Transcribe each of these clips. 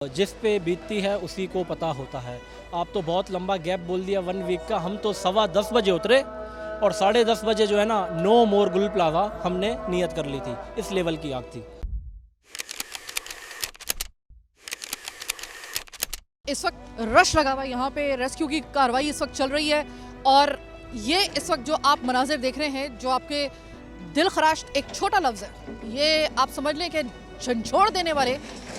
जिस पे बीतती है उसी को पता होता है। आप तो बहुत लंबा गैप बोल दिया 1 वीक का। हम तो 10:15 बजे उतरे और 10:30 बजे जो है ना नो मोर गुल प्लाजा हमने नियत कर ली थी। इस लेवल की आग थी। इस वक्त रश लगा हुआ है यहाँ पे, रेस्क्यू की कार्रवाई इस वक्त चल रही है और ये इस वक्त जो आप मनाजिर देख रहे हैं, जो आपके दिल खराश एक छोटा लफ्ज़ है, ये आप समझ लें कि झंझोड़ देने वाले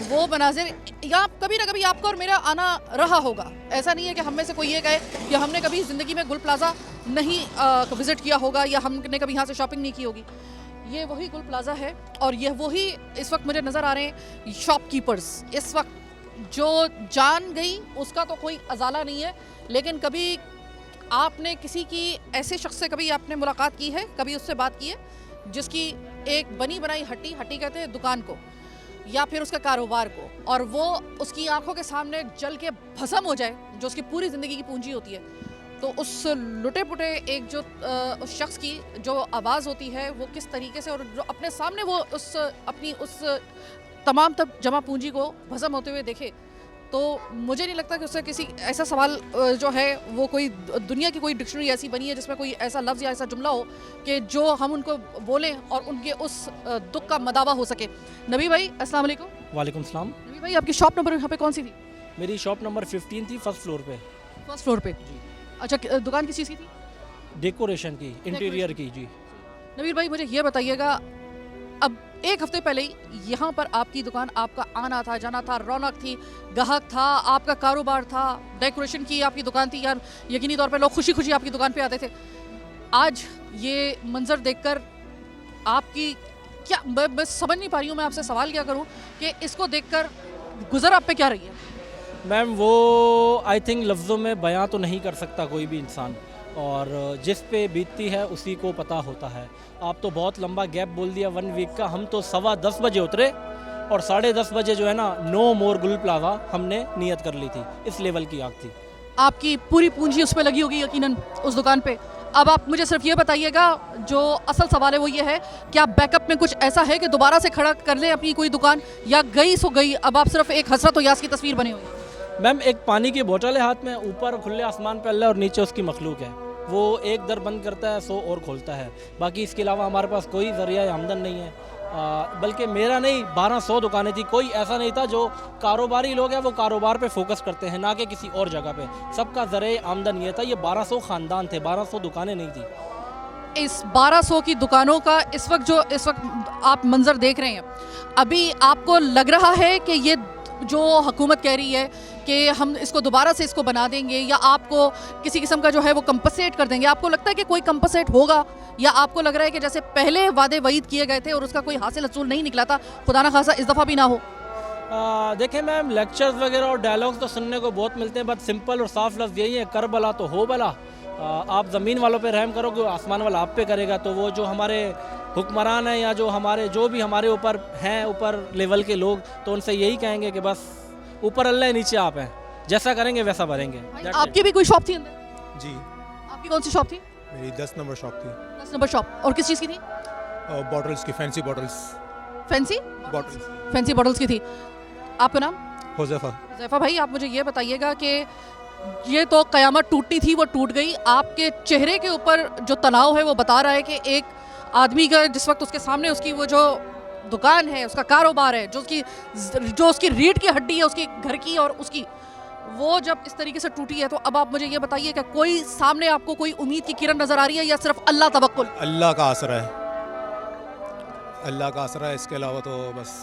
वो मनाजिर यहाँ कभी ना कभी आपका और मेरा आना रहा होगा। ऐसा नहीं है कि हम में से कोई ये कहे कि हमने कभी ज़िंदगी में गुल प्लाजा नहीं विज़िट किया होगा या हमने कभी यहाँ से शॉपिंग नहीं की होगी। ये वही गुल प्लाजा है और ये वही इस वक्त मुझे नज़र आ रहे हैं शॉपकीपर्स। इस वक्त जो जान गई उसका तो कोई अजाला नहीं है, लेकिन कभी आपने किसी की ऐसे शख्स से कभी आपने मुलाकात की है, कभी उससे बात की है जिसकी एक बनी बनाई हट्टी कहते हैं दुकान को या फिर उसका कारोबार को, और वो उसकी आंखों के सामने जल के भस्म हो जाए जो उसकी पूरी ज़िंदगी की पूंजी होती है, तो उस लुटे पुटे एक जो उस शख्स की जो आवाज़ होती है वो किस तरीके से और जो अपने सामने वो अपनी उस तमाम तब जमा पूंजी को भस्म होते हुए देखे, तो मुझे नहीं लगता कि उससे किसी ऐसा सवाल जो है वो कोई दुनिया की कोई डिक्शनरी ऐसी बनी है जिसमें कोई ऐसा लफ्ज़ या ऐसा जुमला हो कि जो हम उनको बोलें और उनके उस दुख का मदावा हो सके। नबी भाई अस्सलाम वालेकुम। वालेकुम सलाम। नबी भाई आपकी शॉप नंबर यहाँ पे कौन सी थी? मेरी शॉप नंबर 15 थी, फर्स्ट फ्लोर पे। फर्स्ट फ्लोर पे जी। अच्छा, दुकान किस चीज़ की थी? डेकोरेशन की, इंटीरियर की जी। नबीर भाई मुझे ये बताइएगा, अब एक हफ्ते पहले ही यहाँ पर आपकी दुकान, आपका आना था जाना था, रौनक थी, ग्राहक था, आपका कारोबार था, डेकोरेशन की आपकी दुकान थी यार, यकीनी तौर पे लोग खुशी खुशी आपकी दुकान पे आते थे। आज ये मंजर देखकर आपकी क्या, मैं समझ नहीं पा रही हूँ, मैं आपसे सवाल क्या करूँ कि इसको देखकर गुजर आप पे क्या रही है? मैम वो आई थिंक लफ्ज़ों में बयां तो नहीं कर सकता कोई भी इंसान, और जिस पे बीतती है उसी को पता होता है। आप तो बहुत लंबा गैप बोल दिया 1 वीक का। हम तो 10:15 बजे उतरे और 10:30 बजे जो है ना नो मोर गुल प्लाजा हमने नियत कर ली थी। इस लेवल की आग थी। आपकी पूरी पूंजी उस पर लगी होगी यकीनन उस दुकान पे। अब आप मुझे सिर्फ ये बताइएगा, जो असल सवाल है वो ये है, क्या बैकअप में कुछ ऐसा है कि दोबारा से खड़ा कर लें अपनी कोई दुकान, या गई सो गई, अब आप सिर्फ एक हसरत और यास की तस्वीर बनी हुई है? मैम एक पानी की बोतल है हाथ में, ऊपर खुले आसमान पे अल्लाह और नीचे उसकी मखलूक है। वो एक दर बंद करता है 100 और खोलता है। बाकी इसके अलावा हमारे पास कोई ज़रिया आमदन नहीं है। बल्कि मेरा नहीं 1200 दुकानें थी। कोई ऐसा नहीं था। जो कारोबारी लोग हैं वो कारोबार पे फोकस करते हैं, ना कि किसी और जगह पे। सबका ज़रिया आमदन ये था। ये 1200 ख़ानदान थे, 1200 दुकानें नहीं थी। इस 1200 की दुकानों का इस वक्त आप मंजर देख रहे हैं, अभी आपको लग रहा है कि ये जो हुकूमत कह रही है कि हम इसको दोबारा से इसको बना देंगे या आपको किसी किस्म का जो है वो कंपनसेट कर देंगे, आपको लगता है कि कोई कंपनसेट होगा, या आपको लग रहा है कि जैसे पहले वादे वईद किए गए थे और उसका कोई हासिल हसूल नहीं निकला था, खुदा ना खासा इस दफ़ा भी ना हो? देखें मैम, लेक्चर्स वगैरह और डायलॉग्स तो सुनने को बहुत मिलते हैं, बट सिंपल और साफ लफ्ज़ यही है, कर भला तो हो भला। आप ज़मीन वालों पे रहम करोगे, आसमान वाला आप पे करेगा। तो वो जो हमारे हुक्मरान हैं या जो भी हमारे ऊपर हैं, ऊपर लेवल के लोग, तो उनसे यही कहेंगे कि बस ऊपर अल्लाह है, नीचे आप हैं, जैसा करेंगे वैसा भरेंगे। आपकी भी कोई शॉप थी अंदर? जी, आपकी कौन सी शॉप थी? मेरी 10 नंबर शॉप थी। 10 नंबर शॉप। और किस चीज़ की थी? बॉटल्स की, fancy bottles. Fancy bottles. Fancy bottles की थी। आपका नाम? हुज़ैफा। जैफा भाई, आप मुझे ये बताइएगा कि ये तो क़यामत टूटनी थी, वो टूट गई। आपके चेहरे के ऊपर जो तनाव है वो बता रहा है कि एक आदमी का जिस वक्त उसके सामने उसकी वो जो दुकान है, उसका कारोबार है, जो उसकी रीढ़ की हड्डी है उसकी घर की और उसकी, वो जब इस तरीके से टूटी है, तो अब आप मुझे ये बताइए कि कोई सामने आपको कोई उम्मीद की किरण नज़र आ रही है या सिर्फ अल्लाह तवक्कुल? अल्लाह का आसरा है, अल्लाह का आसरा है। इसके अलावा तो बस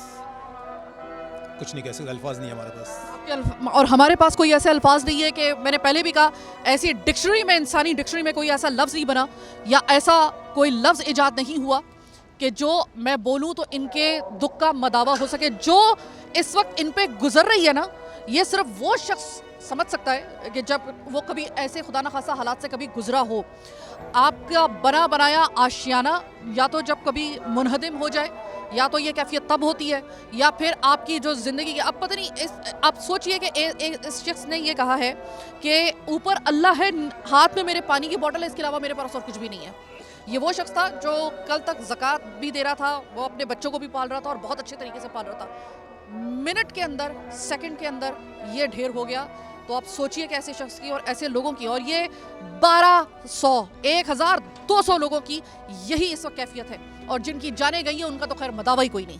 कुछ नहीं कह सकते, अल्फाज नहीं है हमारे पास। और हमारे पास कोई ऐसे अल्फाज नहीं है कि, मैंने पहले भी कहा, ऐसी डिक्शनरी में, इंसानी डिक्शनरी में कोई ऐसा लफ्ज़ नहीं बना या ऐसा कोई लफ्ज़ ईजाद नहीं हुआ कि जो मैं बोलूँ तो इनके दुख का मदावा हो सके। जो इस वक्त इन पे गुजर रही है ना, ये सिर्फ वो शख्स समझ सकता है कि जब वो कभी ऐसे खुदा न खासा हालात से कभी गुजरा हो। आपका बना बनाया आशियाना या तो जब कभी मुनहदिम हो जाए, या तो ये कैफियत तब होती है, या फिर आपकी जो ज़िंदगी की, अब पता नहीं, आप सोचिए कि इस शख्स ने ये कहा है कि ऊपर अल्लाह है, हाथ में मेरे पानी की बोतल है, इसके अलावा मेरे पास और कुछ भी नहीं है। ये वो शख्स था जो कल तक ज़कात भी दे रहा था, वो अपने बच्चों को भी पाल रहा था और बहुत अच्छे तरीके से पाल रहा था। मिनट के अंदर, सेकंड के अंदर ये ढेर हो गया। तो आप सोचिए कि ऐसे शख्स की और ऐसे लोगों की, और ये 1200 लोगों की यही इस वक्त कैफियत है, और जिनकी जाने गई है उनका तो खैर मदावा ही कोई नहीं।